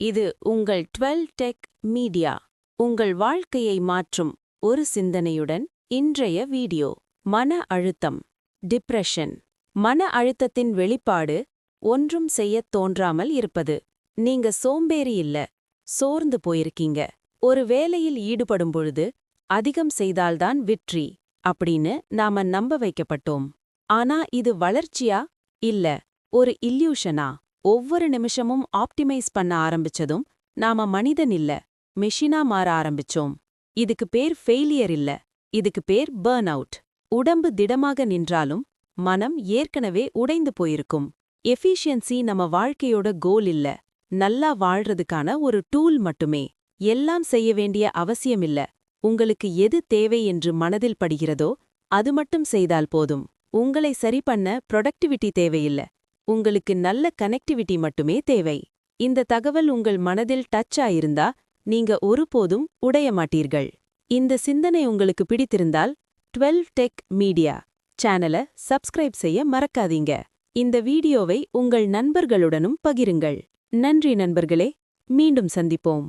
இது உங்கள் 12 tech media. உங்கள் வாழ்க்கையை மாற்றும் ஒரு சிந்தனையுடன் இன்றைய வீடியோ. மன அழுத்தம், டிப்ரெஷன். மன அழுத்தத்தின் வெளிப்பாடு ஒன்றும் செய்யத் தோன்றாமல் இருப்பது. நீங்க சோம்பேறி இல்ல, சோர்ந்து போயிருக்கீங்க. ஒரு வேலையில் ஈடுபடும் பொழுது அதிகம் செய்தால்தான் வெற்றி அப்படின்னு நாம நம்ப வைக்கப்பட்டோம். ஆனா இது வளர்ச்சியா இல்ல ஒரு இல்யூஷனா? ஒவ்வொரு நிமிஷமும் ஆப்டிமைஸ் பண்ண ஆரம்பிச்சதும் நாம மனிதன் இல்ல, மெஷினா மாற ஆரம்பிச்சோம். இதுக்கு பேர் ஃபெயிலியர் இல்ல, இதுக்கு பேர் பர்ன் அவுட். உடம்பு திடமாக நின்றாலும் மனம் ஏற்கனவே உடைந்து போயிருக்கும். எஃபிஷியன்சி நம்ம வாழ்க்கையோட கோல் இல்ல, நல்லா வாழ்றதுக்கான ஒரு டூல் மட்டுமே. எல்லாம் செய்ய வேண்டிய அவசியமில்ல. உங்களுக்கு எது தேவை என்று மனதில் படுகிறதோ அது மட்டும் செய்தால் போதும். உங்களை சரி பண்ண ப்ரொடக்டிவிட்டி தேவையில்ல, உங்களுக்கு நல்ல கனெக்டிவிட்டி மட்டுமே தேவை. இந்த தகவல் உங்கள் மனதில் டச் ஆயிருந்தா நீங்க ஒருபோதும் உடைய மாட்டீர்கள். இந்த சிந்தனை உங்களுக்கு பிடித்திருந்தால் 12 டெக் மீடியா சேனலை சப்ஸ்கிரைப் செய்ய மறக்காதீங்க. இந்த வீடியோவை உங்கள் நண்பர்களுடனும் பகிருங்கள். நன்றி நண்பர்களே, மீண்டும் சந்திப்போம்.